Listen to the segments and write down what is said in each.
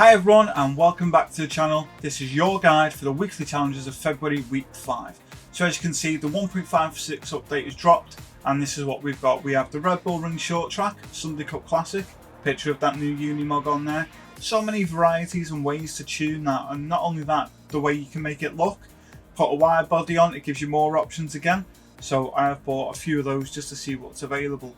Hi everyone and welcome back to the channel. This is your guide for the weekly challenges of February week 5. So as you can see, the 1.56 update is dropped and this is what we've got. We have the Red Bull Ring Short Track Sunday Cup Classic, picture of that new Unimog on there. So many varieties and ways to tune that, and not only that, the way you can make it look. Put a wide body on, it gives you more options again. So I have bought a few of those just to see what's available.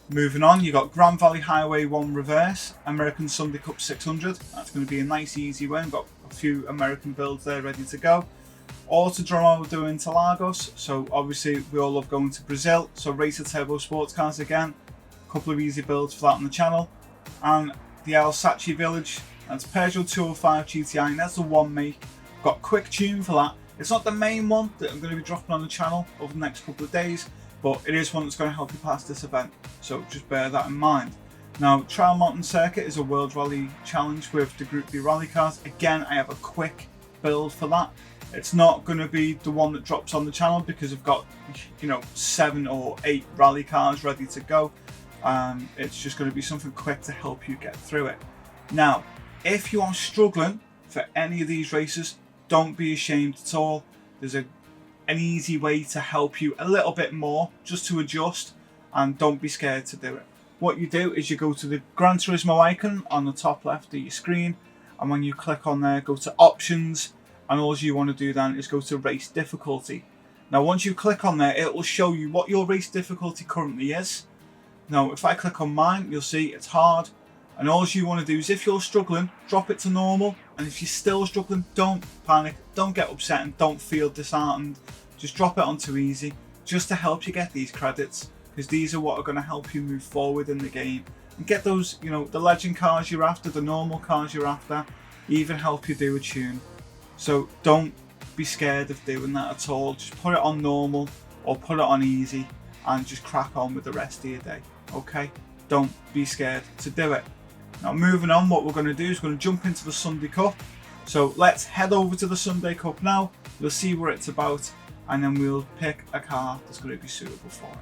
Moving on, you got Grand Valley Highway 1 Reverse, American Sunday Cup 600. That's going to be a nice easy win. Got a few American builds there ready to go. Autodromo doing Interlagos, so obviously we all love going to Brazil. So Racer Turbo Sportscars again. A couple of easy builds for that on the channel. And the El Sachi Village, that's Peugeot 205 GTI, and that's the one make. Got quick tune for that. It's not the main one that I'm going to be dropping on the channel over the next couple of days, but it is one that's going to help you pass this event, so just bear that in mind. Now, Trial Mountain Circuit is a World Rally Challenge with the Gr.B rally cars. Again, I have a quick build for that. It's not going to be the one that drops on the channel because I've got, 7 or 8 rally cars ready to go. It's just going to be something quick to help you get through it. Now, if you are struggling for any of these races, don't be ashamed at all. There's an easy way to help you a little bit more, just to adjust, and don't be scared to do it. What you do is you go to the Gran Turismo icon on the top left of your screen, and when you click on there, go to options, and all you want to do then is go to race difficulty. Now once you click on there, it will show you what your race difficulty currently is. Now if I click on mine, you'll see it's hard, and all you want to do is, if you're struggling, drop it to normal, and if you're still struggling, don't panic, don't get upset, and don't feel disheartened. Just drop it onto easy, just to help you get these credits, because these are what are going to help you move forward in the game and get those, the legend cars you're after, the normal cars you're after, even help you do a tune. So don't be scared of doing that at all. Just put it on normal or put it on easy and just crack on with the rest of your day. Okay? Don't be scared to do it. Now moving on, what we're going to do is going to jump into the Sunday Cup. So let's head over to the Sunday Cup now. We'll see what it's about, and then we'll pick a car that's going to be suitable for it.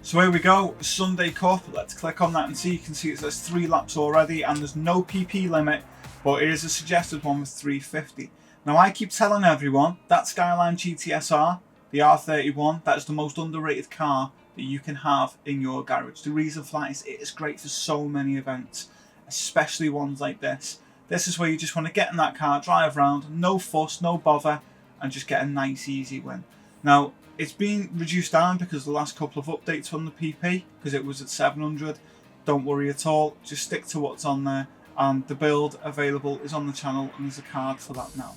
So here we go, Sunday Cup. Let's click on that and see. You can see it says 3 laps already, and there's no PP limit, but it is a suggested one with 350. Now I keep telling everyone that Skyline GTSR, the R31, that is the most underrated car that you can have in your garage. The reason for that is it is great for so many events, especially ones like this. This is where you just want to get in that car, drive around, no fuss, no bother, and just get a nice easy win. Now it's been reduced down because of the last couple of updates on the PP, because it was at 700. Don't worry at all, just stick to what's on there, and the build available is on the channel and there's a card for that now.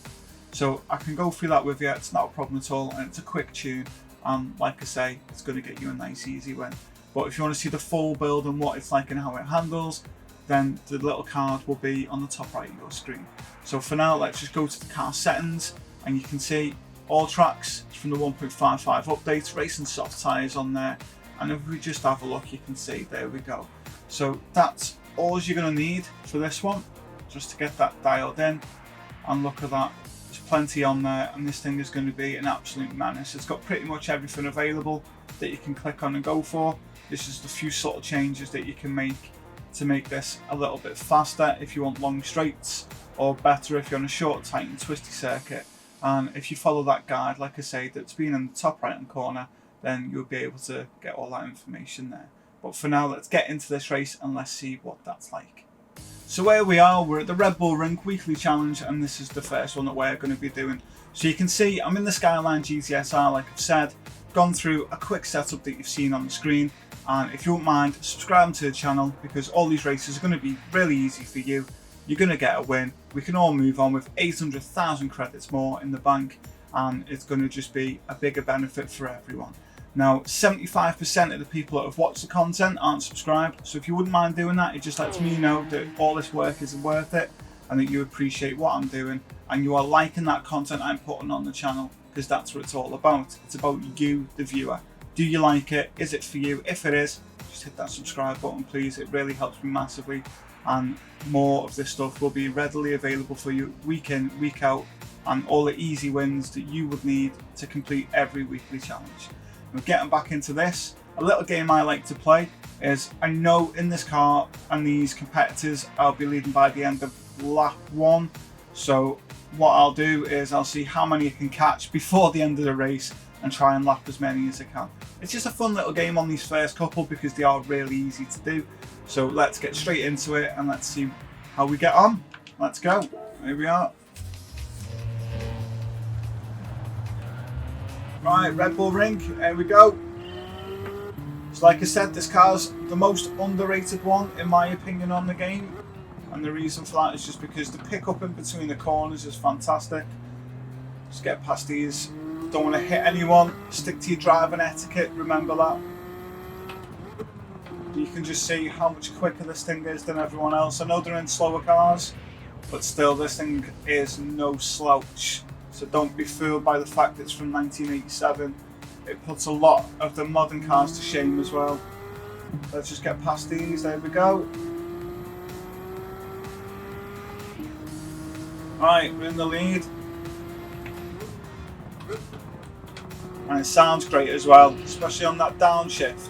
So I can go through that with you, it's not a problem at all, and it's a quick tune, and like I say, it's going to get you a nice easy win. But if you want to see the full build and what it's like and how it handles, then the little card will be on the top right of your screen. So for now, let's just go to the car settings, and you can see all tracks from the 1.55 updates, racing soft tyres on there, and if we just have a look, you can see, there we go. So that's all you're going to need for this one, just to get that dialed in, and look at that. There's plenty on there, and this thing is going to be an absolute menace. It's got pretty much everything available that you can click on and go for. This is the few subtle changes that you can make to make this a little bit faster if you want long straights, or better if you're on a short, tight and twisty circuit. And if you follow that guide, like I say, that's been in the top right hand corner, then you'll be able to get all that information there. But for now, let's get into this race and let's see what that's like. So here we are, we're at the Red Bull Ring Weekly Challenge, and this is the first one that we're going to be doing. So you can see I'm in the Skyline GTSR, like I've said, gone through a quick setup that you've seen on the screen, and if you won't mind, subscribe to the channel, because all these races are going to be really easy for you. You're going to get a win. We can all move on with 800,000 credits more in the bank, and it's going to just be a bigger benefit for everyone. Now, 75% of the people that have watched the content aren't subscribed, so if you wouldn't mind doing that, it just lets me know that all this work is worth it, and that you appreciate what I'm doing, and you are liking that content I'm putting on the channel, because that's what it's all about. It's about you, the viewer. Do you like it? Is it for you? If it is, just hit that subscribe button, please. It really helps me massively, and more of this stuff will be readily available for you week in, week out, and all the easy wins that you would need to complete every weekly challenge. We're getting back into this. A little game I like to play is, I know in this car and these competitors I'll be leading by the end of lap 1, so what I'll do is I'll see how many I can catch before the end of the race and try and lap as many as I can. It's just a fun little game on these first couple because they are really easy to do. So let's get straight into it and let's see how we get on. Let's go. Here we are. Right, Red Bull Ring, here we go. So like I said, this car's the most underrated one in my opinion on the game. And the reason for that is just because the pickup in between the corners is fantastic. Just get past these. Don't want to hit anyone. Stick to your driving etiquette, remember that. You can just see how much quicker this thing is than everyone else. I know they're in slower cars, but still this thing is no slouch. So don't be fooled by the fact it's from 1987. It puts a lot of the modern cars to shame as well. Let's just get past these, there we go. Right, we're in the lead. And it sounds great as well, especially on that downshift.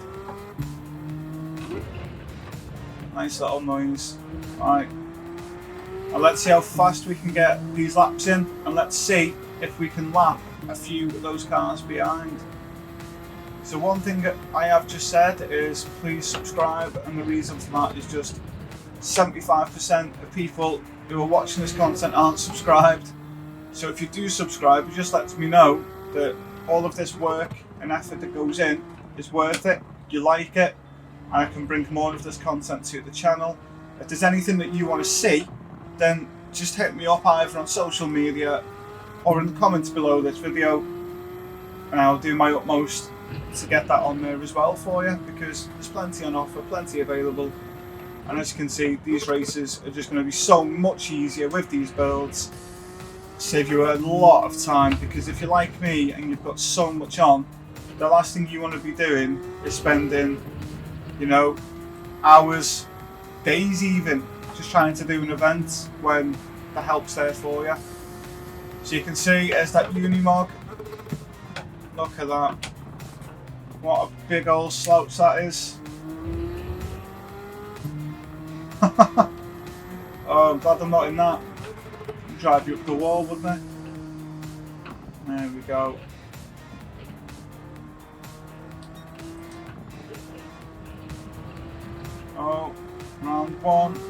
Nice little noise. Right. And let's see how fast we can get these laps in, and let's see if we can lap a few of those cars behind. So one thing that I have just said is please subscribe, and the reason for that is just 75% of people who are watching this content aren't subscribed. So if you do subscribe, it just lets me know that all of this work and effort that goes in is worth it, you like it, and I can bring more of this content to the channel. If there's anything that you want to see, then just hit me up either on social media or in the comments below this video, and I'll do my utmost to get that on there as well for you, because there's plenty on offer, plenty available. And as you can see, these races are just going to be so much easier with these builds. Save you a lot of time, because if you're like me and you've got so much on, the last thing you want to be doing is spending, you know, hours, days even, just trying to do an event when the help's there for you. So you can see as that Unimog, look at that, what a big old slouch that is. Oh, I'm glad I'm not in that. I'd drive you up the wall, wouldn't I? There we go. Oh, round 1.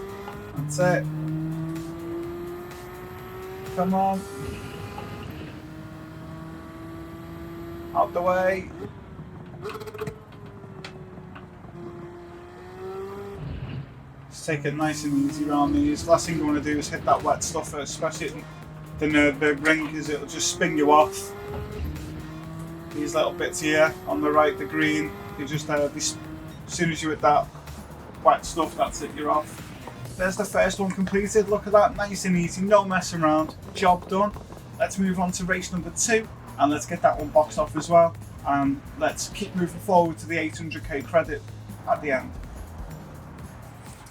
That's it. Come on. Out the way. Just take it nice and easy around these. Last thing you want to do is hit that wet stuff, especially at the Gr.B ring, because it'll just spin you off. These little bits here on the right, the green, you just as soon as you hit that wet stuff, that's it, you're off. There's the first one completed. Look at that, nice and easy, no messing around, job done. Let's move on to race number 2, and let's get that one boxed off as well. And let's keep moving forward to the 800k credit at the end.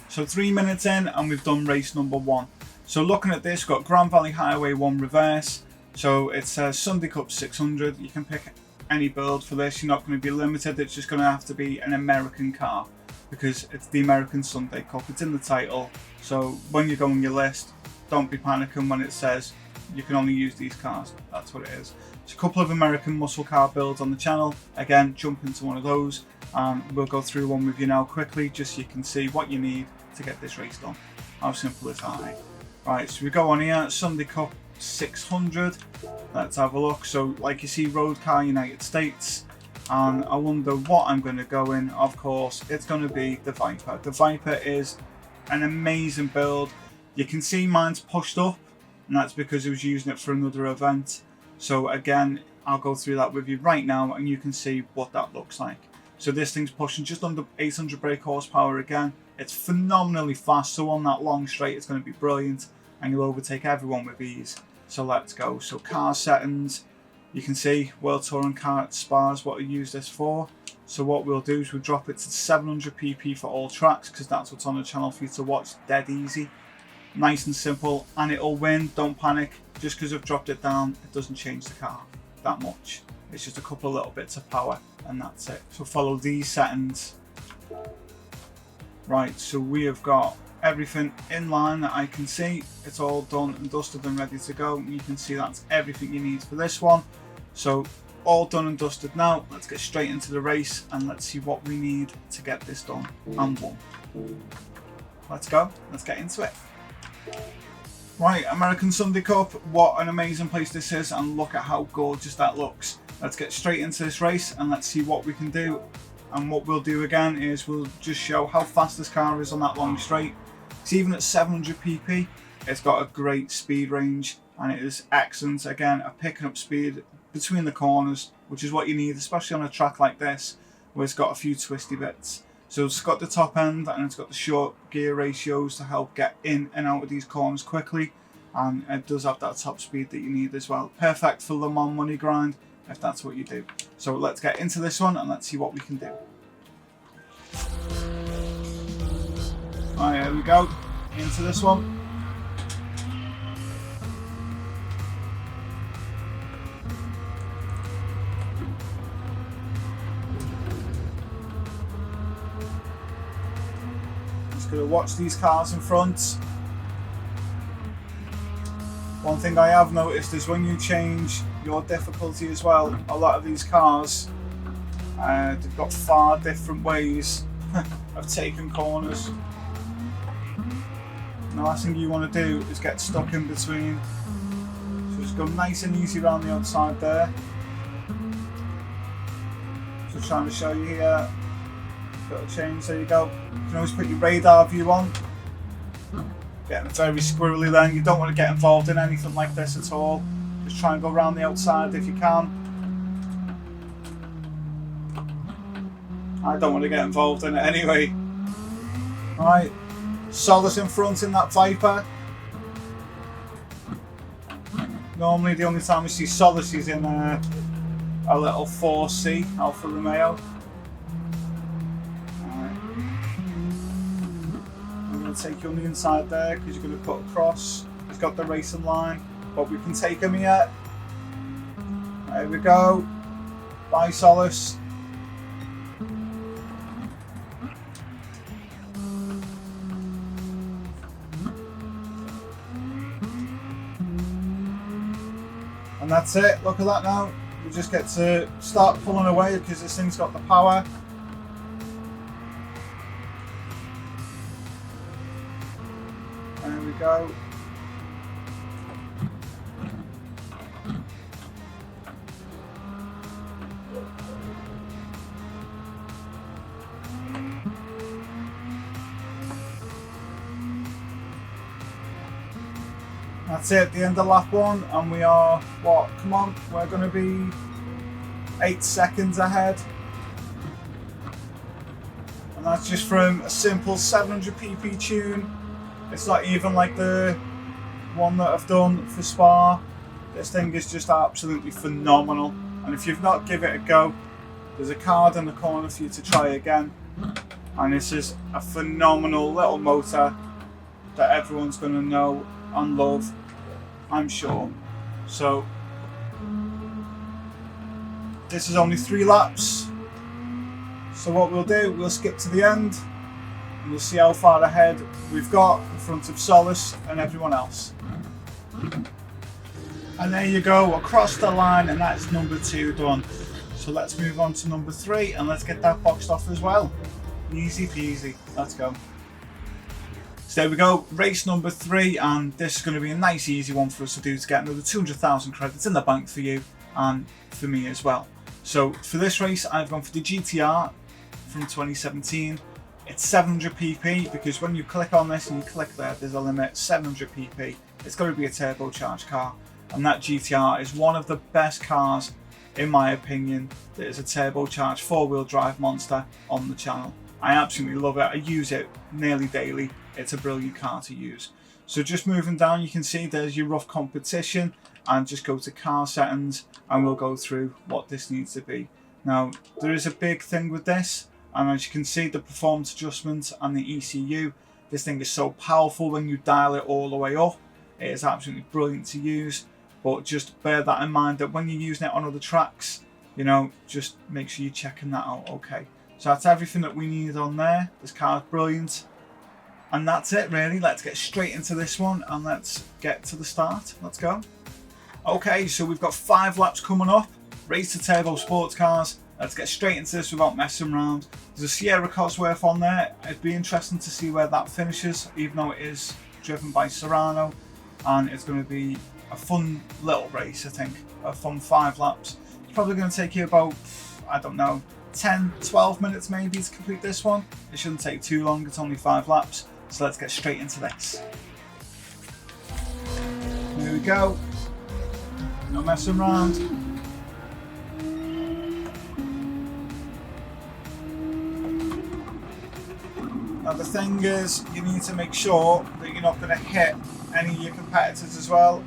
So 3 minutes in and we've done race number 1. So looking at this, we've got Grand Valley Highway 1 reverse. So it says Sunday Cup 600. You can pick any build for this. You're not going to be limited. It's just going to have to be an American car, because it's the American Sunday Cup. It's in the title. So when you go on your list, don't be panicking when it says you can only use these cars. That's what it is. There's a couple of American muscle car builds on the channel. Again, jump into one of those and we'll go through one with you now quickly, just so you can see what you need to get this race done. How simple is that? Right, so we go on here, Sunday Cup 600. Let's have a look. So like you see, Road Car United States, and I wonder what I'm going to go in. Of course, it's going to be the Viper. The Viper is an amazing build. You can see mine's pushed up, and that's because I was using it for another event. So again, I'll go through that with you right now, and you can see what that looks like. So this thing's pushing just under 800 brake horsepower again. It's phenomenally fast, so on that long straight it's going to be brilliant, and you'll overtake everyone with ease. So let's go. So car settings, you can see World Touring Car Spas, what I use this for. So what we'll do is we'll drop it to 700 pp for all tracks, because that's what's on the channel for you to watch. Dead easy, nice and simple, and it'll win. Don't panic, just because I've dropped it down, it doesn't change the car that much. It's just a couple of little bits of power and that's it. So follow these settings. Right, so we have got everything in line that I can see. It's all done and dusted and ready to go. You can see that's everything you need for this one. So all done and dusted now. Let's get straight into the race and let's see what we need to get this done and won. Let's go, let's get into it. Right, American Sunday Cup, what an amazing place this is, and look at how gorgeous that looks. Let's get straight into this race and let's see what we can do. And what we'll do again is we'll just show how fast this car is on that long straight. It's even at 700 pp, it's got a great speed range and it is excellent again at picking up speed between the corners, which is what you need, especially on a track like this where it's got a few twisty bits. So it's got the top end and it's got the short gear ratios to help get in and out of these corners quickly, and it does have that top speed that you need as well. Perfect for Le Mans money grind if that's what you do. So let's get into this one and let's see what we can do. Alright, here we go, into this one. Just going to watch these cars in front. One thing I have noticed is when you change your difficulty as well, a lot of these cars, they've got far different ways of taking corners. And the last thing you want to do is get stuck in between. So just go nice and easy around the outside there. Just trying to show you here. Got a change, there you go. You can always put your radar view on. Getting very squirrely then, you don't want to get involved in anything like this at all. Just try and go around the outside if you can. I don't want to get involved in it anyway. Alright, Solace in front in that Viper. Normally the only time we see Solace is in a little 4C Alfa Romeo. Take you on the inside there because you're going to put across. He's got the racing line, but we can take him here. There we go. Bye, Solace. And that's it. Look at that now. We just get to start pulling away because this thing's got the power. There we go. That's it, the end of lap 1, and we are, what, come on, we're going to be 8 seconds ahead. And that's just from a simple 700 pp tune. It's not even like the one that I've done for Spa. This thing is just absolutely phenomenal. And if you've not given it a go, there's a card in the corner for you to try again. And this is a phenomenal little motor that everyone's going to know and love, I'm sure. So, this is only 3 laps. So what we'll do, we'll skip to the end. And we'll see how far ahead we've got in front of Solace and everyone else. And there you go, across the line, and that's number 2 done. So let's move on to number 3 and let's get that boxed off as well. Easy peasy, let's go. So there we go, race number 3, and this is going to be a nice easy one for us to do to get another 200,000 credits in the bank for you and for me as well. So for this race I've gone for the GTR from 2017. It's 700 pp because when you click on this and you click there, there's a limit, 700 pp. It's got to be a turbocharged car, and that GTR is one of the best cars, in my opinion, that is a turbocharged 4-wheel drive monster on the channel. I absolutely love it. I use it nearly daily. It's a brilliant car to use. So just moving down, you can see there's your rough competition, and just go to car settings and we'll go through what this needs to be. Now, there is a big thing with this. And as you can see, the performance adjustment and the ECU, this thing is so powerful when you dial it all the way up. It is absolutely brilliant to use, but just bear that in mind that when you're using it on other tracks, you know, just make sure you're checking that out. Okay, so that's everything that we need on there. This car's brilliant. And that's it really. Let's get straight into this one and let's get to the start. Let's go. Okay, so we've got 5 laps coming up. Race to Turbo Sports Cars. Let's get straight into this without messing around. There's a Sierra Cosworth on there. It'd be interesting to see where that finishes, even though it is driven by Serrano. And it's going to be a fun little race, I think. A fun 5 laps. It's probably going to take you about, I don't know, 10, 12 minutes maybe to complete this one. It shouldn't take too long. It's only 5 laps. So let's get straight into this. Here we go. No messing around. Now the thing is, you need to make sure that you're not going to hit any of your competitors as well.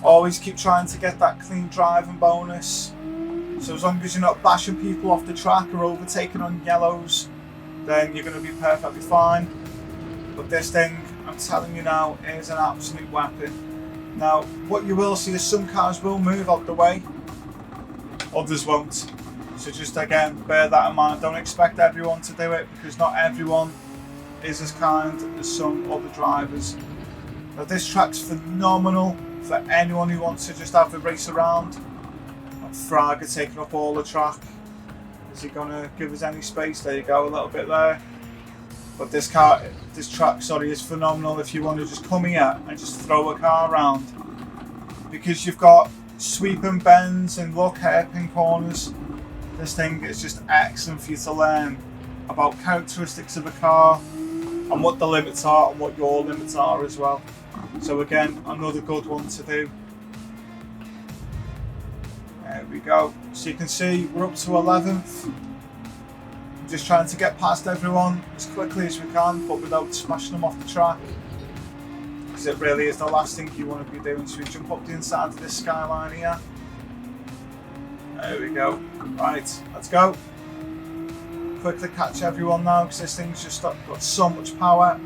Always keep trying to get that clean driving bonus. So as long as you're not bashing people off the track or overtaking on yellows, then you're going to be perfectly fine. But this thing, I'm telling you now, is an absolute weapon. Now, what you will see is some cars will move out the way, others won't. So just again, bear that in mind. Don't expect everyone to do it, because not everyone is as kind as some other drivers. Now this track's phenomenal for anyone who wants to just have a race around. Fraga taking up all the track. Is he gonna give us any space? There you go, a little bit there. But this track, is phenomenal if you want to just come here and just throw a car around, because you've got sweeping bends and look hairpin corners. This thing is just excellent for you to learn about characteristics of a car and what the limits are and what your limits are as well. So again, another good one to do. There we go. So you can see we're up to 11th. Just trying to get past everyone as quickly as we can, but without smashing them off the track, because it really is the last thing you want to be doing. So we jump up the inside of this skyline here. There we go. Right, let's go. Quickly catch everyone now, because this thing's just got so much power.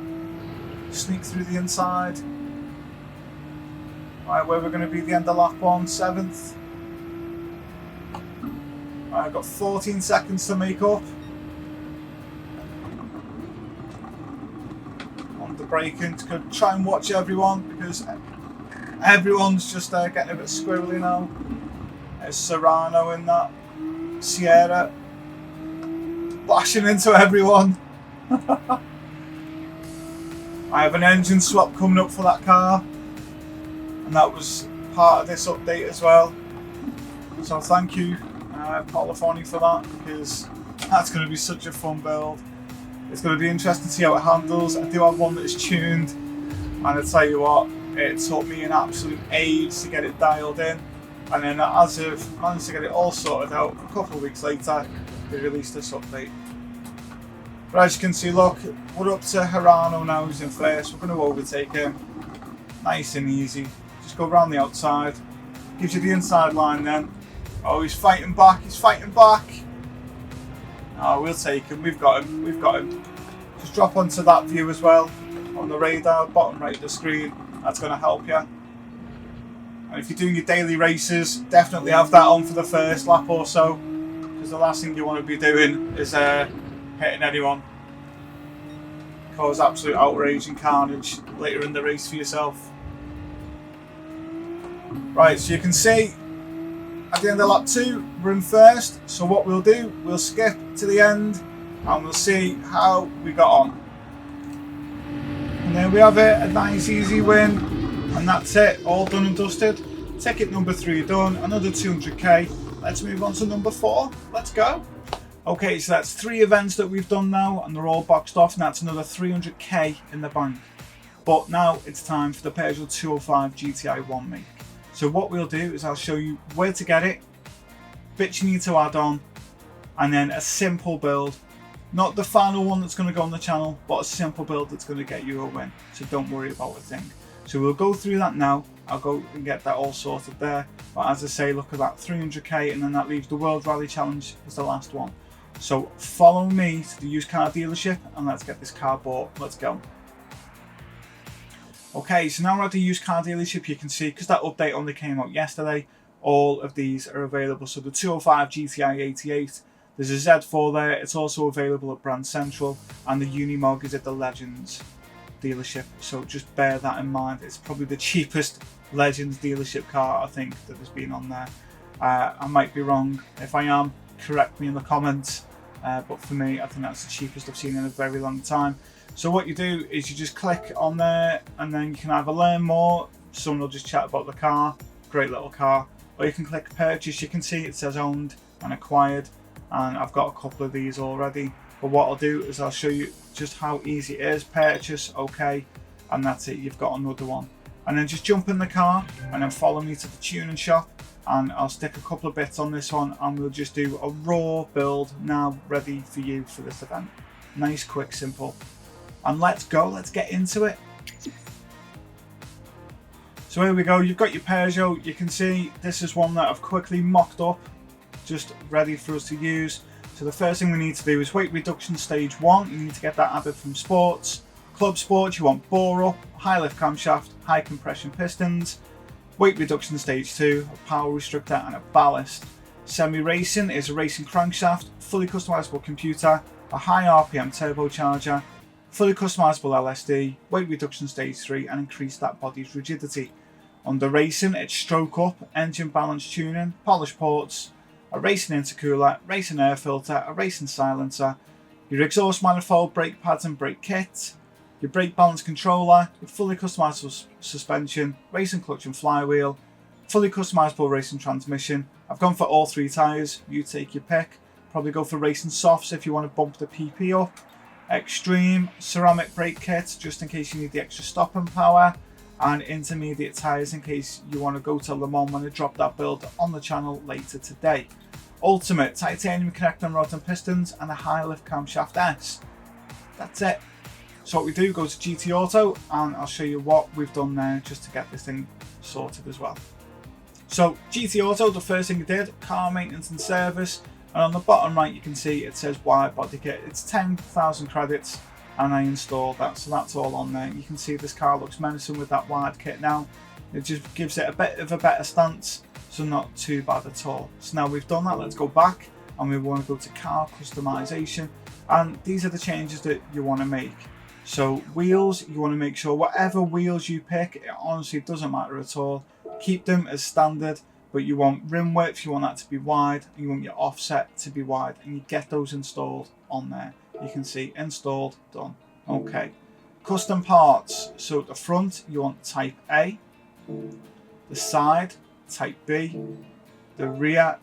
Sneak through the inside. Right, where we're going to be the end of lap 1, 7th. Right, I've got 14 seconds to make up. On the braking, to try and watch everyone, because everyone's just getting a bit squirrely now. There's Serrano in that Sierra, bashing into everyone. I have an engine swap coming up for that car, and that was part of this update as well. So thank you, Polifoni, for that, because that's going to be such a fun build. It's going to be interesting to see how it handles. I do have one that is tuned, and I tell you what, it took me an absolute age to get it dialed in. And then as I've managed to get it all sorted out, a couple of weeks later, they released this update. But as you can see, look, we're up to Hirano now, who's in first. We're going to overtake him. Nice and easy. Just go around the outside. Gives you the inside line then. Oh, he's fighting back, he's fighting back. Oh, we'll take him, we've got him, we've got him. Just drop onto that view as well, on the radar, bottom right of the screen. That's going to help you. And if you're doing your daily races, definitely have that on for the first lap or so, because the last thing you want to be doing is hitting anyone. Cause absolute outrage and carnage later in the race for yourself. Right, so you can see at the end of lap 2, we're in first. So what we'll do, we'll skip to the end and we'll see how we got on. And there we have it, a nice easy win. And that's it, all done and dusted. Ticket number 3 done, another 200k. Let's move on to number 4, let's go. Okay, so that's 3 events that we've done now, and they're all boxed off, and that's another 300k in the bank. But now it's time for the Peugeot 205 GTI 1 make. So what we'll do is I'll show you where to get it, bits you need to add on, and then a simple build. Not the final one that's going to go on the channel, but a simple build that's going to get you a win. So don't worry about a thing. So we'll go through that now. I'll go and get that all sorted there. But as I say, look at that, 300k, and then that leaves the World Rally Challenge as the last one. So follow me to the used car dealership and let's get this car bought. Let's go. Okay, so now we're at the used car dealership. You can see, because that update only came out yesterday, all of these are available. So the 205 GTI 88, there's a Z4 there, it's also available at Brand Central, and the Unimog is at the Legends dealership, so just bear that in mind. It's probably the cheapest Legends dealership car I think that has been on there. I might be wrong. If I am, correct me in the comments, but for me I think that's the cheapest I've seen in a very long time. So what you do is you just click on there, and then you can either learn more, someone will just chat about the car, great little car, or you can click purchase. You can see it says owned and acquired, and I've got a couple of these already, but what I'll do is I'll show you just how easy it is. Purchase, okay, and that's it, you've got another one. And then just jump in the car and then follow me to the tuning shop, and I'll stick a couple of bits on this one, and we'll just do a raw build now ready for you for this event. Nice, quick, simple, and let's go, let's get into it. So here we go, you've got your Peugeot. You can see this is one that I've quickly mocked up, just ready for us to use. So the first thing we need to do is weight reduction stage 1. You need to get that added from Sports. Club Sports, you want bore up, high lift camshaft, high compression pistons. Weight reduction stage 2, a power restrictor and a ballast. Semi-racing is a racing crankshaft, fully customizable computer, a high RPM turbocharger, fully customizable LSD, weight reduction stage 3, and increase that body's rigidity. Under racing, it's stroke up, engine balance tuning, polish ports, a racing intercooler, racing air filter, a racing silencer, your exhaust manifold, brake pads and brake kit, your brake balance controller, your fully customizable suspension, racing clutch and flywheel, fully customizable racing transmission. I've gone for all 3 tyres, you take your pick. Probably go for racing softs if you want to bump the PP up. Extreme ceramic brake kit, just in case you need the extra stopping power, and intermediate tyres in case you want to go to Le Mans when I drop that build on the channel later today. Ultimate titanium connecting rods and pistons, and a high lift camshaft S. That's it. So what we do, go to GT Auto, and I'll show you what we've done there just to get this thing sorted as well. So GT Auto, the first thing we did, car maintenance and service, and on the bottom right you can see it says wide body kit. It's 10,000 credits, and I installed that, so that's all on there. You can see this car looks menacing with that wide kit now. It just gives it a bit of a better stance, so not too bad at all. So now we've done that, let's go back, and we want to go to car customization, and these are the changes that you want to make. So wheels, you want to make sure whatever wheels you pick, it honestly doesn't matter at all. Keep them as standard, but you want rim width, you want that to be wide, and you want your offset to be wide, and you get those installed on there. You can see installed, done. Okay. Custom parts. So at the front, you want type A. The side, type B. The rear,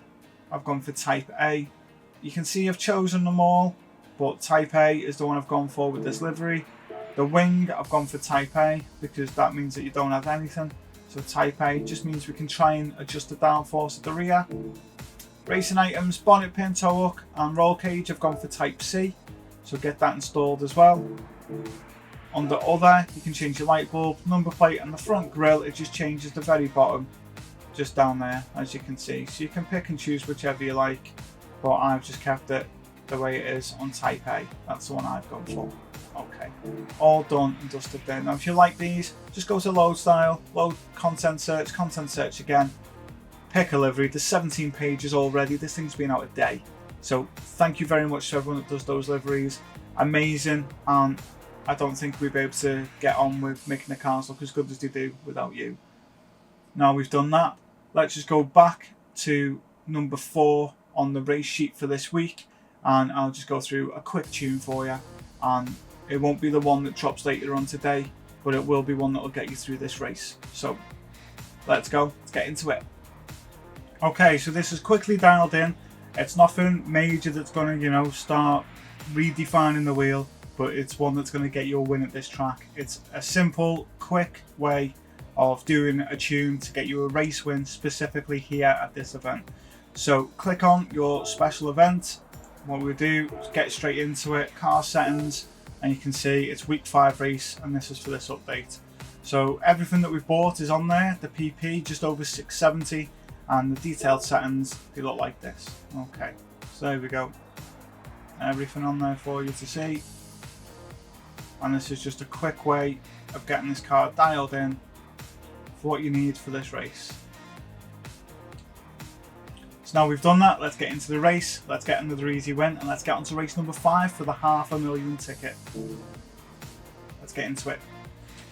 I've gone for type A. You can see I've chosen them all, but type A is the one I've gone for with this livery. The wing, I've gone for type A because that means that you don't have anything. So type A just means we can try and adjust the downforce at the rear. Racing items, bonnet pin, tow hook and roll cage, I've gone for type C. So get that installed as well. Under other, you can change your light bulb, number plate, and the front grille, it just changes the very bottom, just down there, as you can see. So you can pick and choose whichever you like, but I've just kept it the way it is on type A. That's the one I've gone for. Okay, all done and dusted there. Now if you like these, just go to load style, load content search again, pick a livery. There's 17 pages already. This thing's been out a day. So thank you very much to everyone that does those liveries. Amazing, and I don't think we'd be able to get on with making the cars look as good as they do without you. Now we've done that, let's just go back to number 4 on the race sheet for this week, and I'll just go through a quick tune for you, and it won't be the one that drops later on today, but it will be one that will get you through this race. So let's go, let's get into it. Okay, so this is quickly dialed in. It's nothing major that's going to, start redefining the wheel, but it's one that's going to get you a win at this track. It's a simple, quick way of doing a tune to get you a race win, specifically here at this event. So click on your special event. What we do is get straight into it, car settings, and you can see it's week 5 race, and this is for this update. So everything that we've bought is on there. The PP just over 670, and the detailed settings, they look like this. Okay, so there we go. Everything on there for you to see. And this is just a quick way of getting this car dialed in for what you need for this race. So now we've done that, let's get into the race, let's get another easy win, and let's get on to race number 5 for the $500,000 ticket. Let's get into it.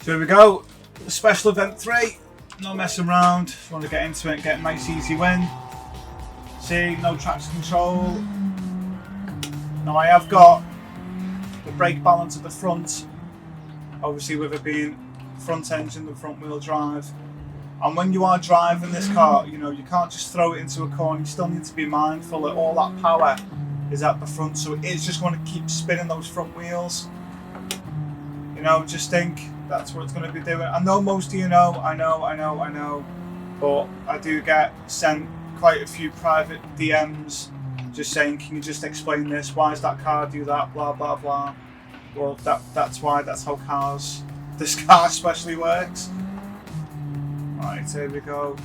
So here we go, special event 3, no messing around, just want to get into it and get a nice easy win. See, no traction control. Now I have got the brake balance at the front, obviously with it being front engine and front wheel drive. And when you are driving this car, you know, you can't just throw it into a corner. You still need to be mindful that all that power is at the front, so it's just going to keep spinning those front wheels. You know, just think that's what it's going to be doing. I know most of you know, I know, but I do get sent quite a few private DMs just saying, can you just explain this? Why does that car do that? Blah, blah, blah. Well, that's why, that's how cars, this car especially works. Right, here we go.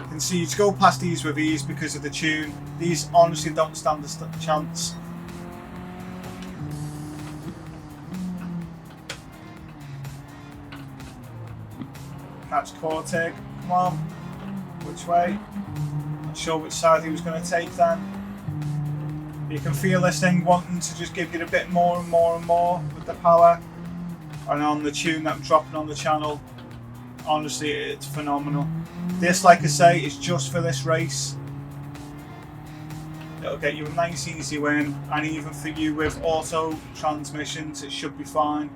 You can see you go past these with ease because of the tune. These honestly don't stand a chance. Catch Corteg, come on. Which way? Not sure which side he was going to take then. You can feel this thing wanting to just give you a bit more and more and more with the power. And on the tune that I'm dropping on the channel, honestly, it's phenomenal. This, like I say, is just for this race. It'll get you a nice easy win, and even for you with auto transmissions, it should be fine.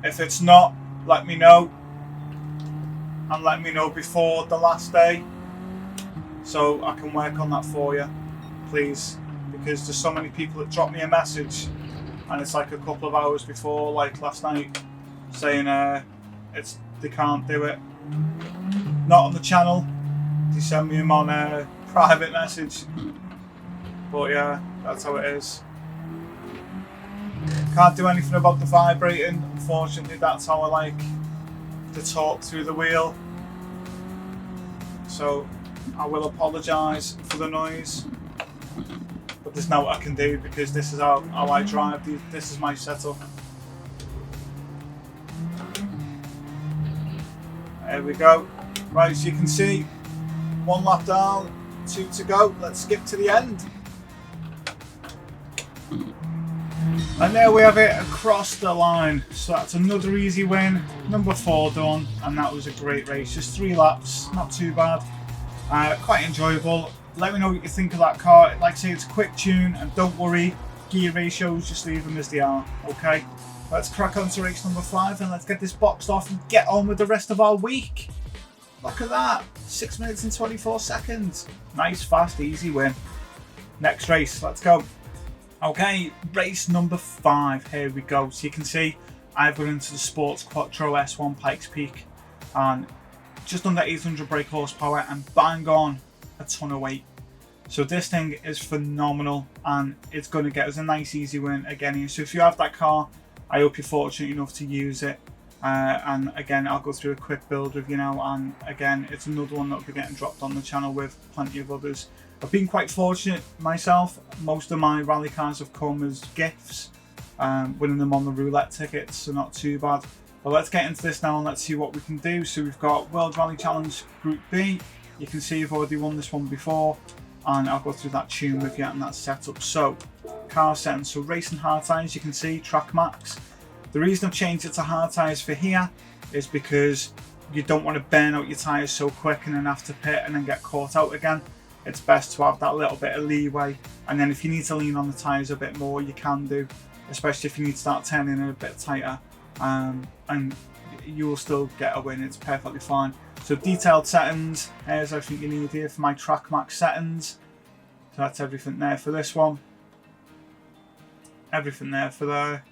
If it's not, let me know, and let me know before the last day, so I can work on that for you, please, because there's so many people that drop me a message, and it's like a couple of hours before, like last night, saying they can't do it. Not on the channel. They send me them on a private message. But yeah, that's how it is. Can't do anything about the vibrating. Unfortunately, that's how I like to talk through the wheel. So I will apologise for the noise. But there's no what I can do because this is how I drive. This is my setup. There we go. Right, so you can see 1 lap down, 2 to go. Let's skip to the end. And there we have it, across the line. So that's another easy win. Number 4 done, and that was a great race. Just 3 laps, not too bad. Quite enjoyable. Let me know what you think of that car. Like I say, it's a quick tune, and don't worry, gear ratios, just leave them as they are, okay? Let's crack on to race number 5 and let's get this boxed off and get on with the rest of our week. Look at that, 6 minutes and 24 seconds. Nice, fast, easy win. Next race, let's go. Okay, race number 5, here we go. So you can see I've gone into the Sports Quattro S1 Pikes Peak and just under 800 brake horsepower and bang on a ton of weight. So this thing is phenomenal and it's going to get us a nice easy win again here. So if you have that car, I hope you're fortunate enough to use it. And again, I'll go through a quick build review now, and again, it's another one that will be getting dropped on the channel with plenty of others. I've been quite fortunate myself. Most of my rally cars have come as gifts, winning them on the roulette tickets, so not too bad. But let's get into this now and let's see what we can do. So we've got World Rally Challenge Group B. You can see I've already won this one before, and I'll go through that tune with you and that setup. So car settings, so racing hard tyres, you can see track max. The reason I've changed it to hard tyres for here is because you don't want to burn out your tyres so quick and then have to pit and then get caught out again. It's best to have that little bit of leeway, and then if you need to lean on the tyres a bit more, you can do, especially if you need to start turning it a bit tighter, and you will still get a win. It's perfectly fine. So detailed settings, here's everything you need here for my track max settings. So that's everything there for this one, everything there for there,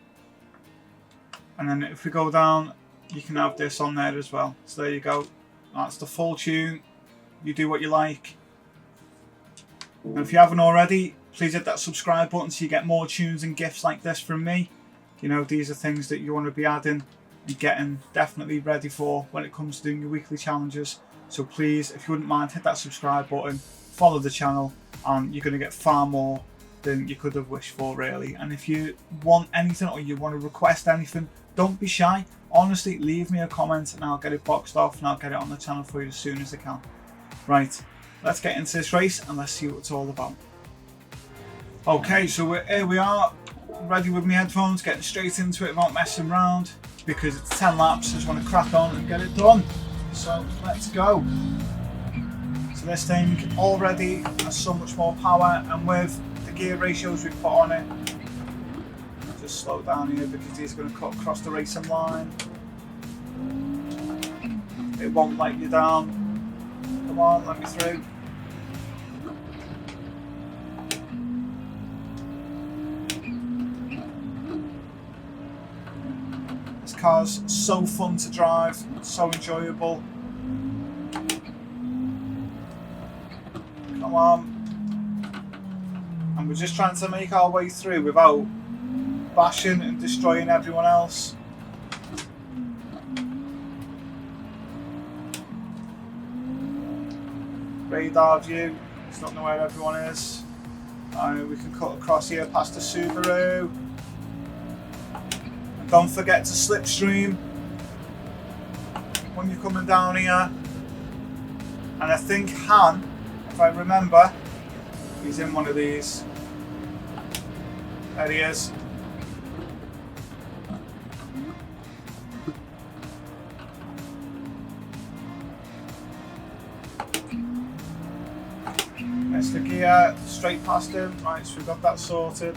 and then if we go down, you can have this on there as well. So there you go, that's the full tune. You do what you like. And if you haven't already, please hit that subscribe button so you get more tunes and gifts like this from me. You know, these are things that you want to be adding and getting definitely ready for when it comes to doing your weekly challenges. So please, if you wouldn't mind, hit that subscribe button, follow the channel, and you're going to get far more than you could have wished for, really. And if you want anything or you want to request anything, don't be shy. Honestly, leave me a comment and I'll get it boxed off and I'll get it on the channel for you as soon as I can. Right, let's get into this race and let's see what it's all about. Okay, so here we are, ready with my headphones, getting straight into it without messing around, because it's 10 laps, I just want to crack on and get it done. So let's go. So this thing already has so much more power, and with the gear ratios we put on it, just slow down here because he's going to cut across the racing line. It won't let you down. Come on, let me through. This car's so fun to drive, so enjoyable. Come on. And we're just trying to make our way through without bashing and destroying everyone else. Radar view, just don't know where everyone is. We can cut across here past the Subaru. And don't forget to slipstream when you're coming down here. And I think Han, if I remember, he's in one of these. There he is. There's the gear, straight past him. Right, so we've got that sorted.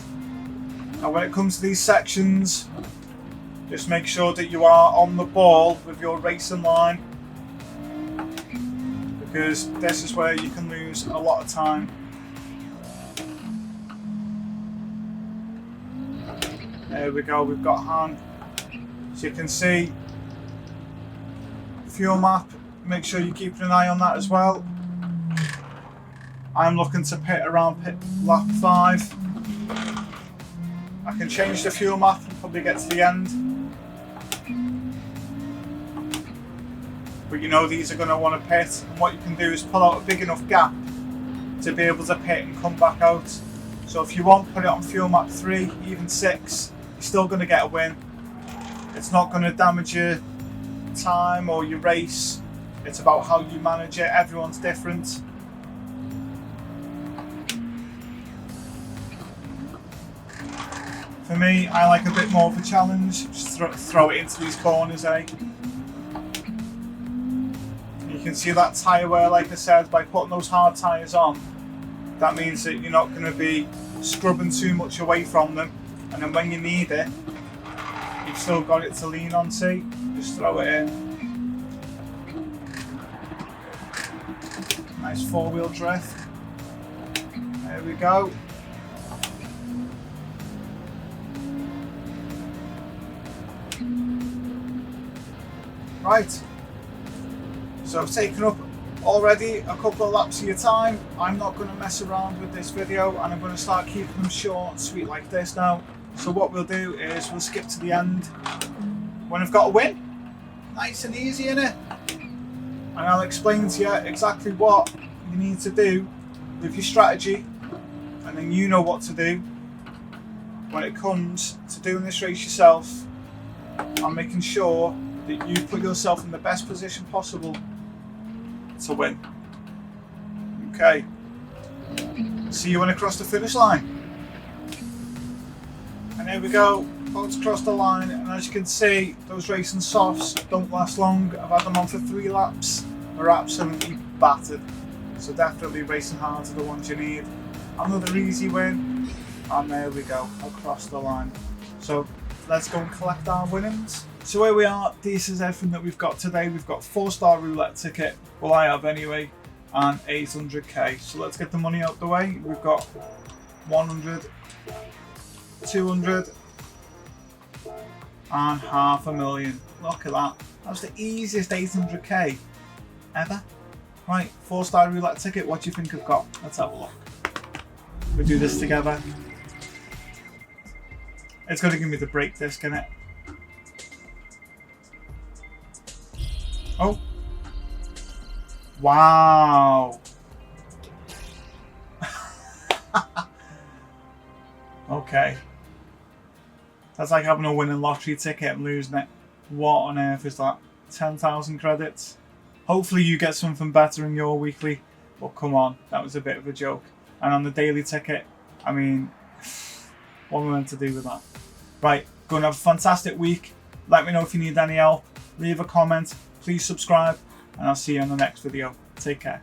Now when it comes to these sections, just make sure that you are on the ball with your racing line, because this is where you can lose a lot of time. There we go, we've got Han. So you can see fuel map, make sure you're keeping an eye on that as well. I'm looking to pit around lap 5. I can change the fuel map and probably get to the end. But you know these are going to want to pit, and what you can do is pull out a big enough gap to be able to pit and come back out. So if you want, put it on fuel map 3, even 6, you're still going to get a win. It's not going to damage your time or your race. It's about how you manage it. Everyone's different. For me, I like a bit more of a challenge. Just throw it into these corners, eh? You can see that tyre wear, like I said, by putting those hard tyres on, that means that you're not going to be scrubbing too much away from them, and then when you need it, you've still got it to lean on, see? Just throw it in. Nice 4-wheel drift. There we go. Right, so I've taken up already a couple of laps of your time. I'm not going to mess around with this video, and I'm going to start keeping them short and sweet like this now. So what we'll do is we'll skip to the end when I've got a win. Nice and easy, innit? And I'll explain to you exactly what you need to do with your strategy, and then you know what to do when it comes to doing this race yourself and making sure that you put yourself in the best position possible to win. Okay. See you when I cross the finish line. And here we go, about to cross the line, and as you can see, those racing softs don't last long. I've had them on for 3 laps. They're absolutely battered. So definitely racing hard are the ones you need. Another easy win, and there we go, across the line. So let's go and collect our winnings. So here we are, this is everything that we've got today. We've got 4-star roulette ticket, well I have anyway, and 800k. So let's get the money out the way. We've got 100, 200, and $500,000. Look at that. That's the easiest 800k ever. Right, 4-star roulette ticket, what do you think I've got? Let's have a look. We'll do this together. It's going to give me the brake disc, innit? Oh. Wow. Okay. That's like having a winning lottery ticket and losing it. What on earth is that? 10,000 credits? Hopefully you get something better in your weekly. But come on, that was a bit of a joke. And on the daily ticket, I mean, what am I meant to do with that? Right, go and have a fantastic week. Let me know if you need any help. Leave a comment. Please subscribe. And I'll see you in the next video. Take care.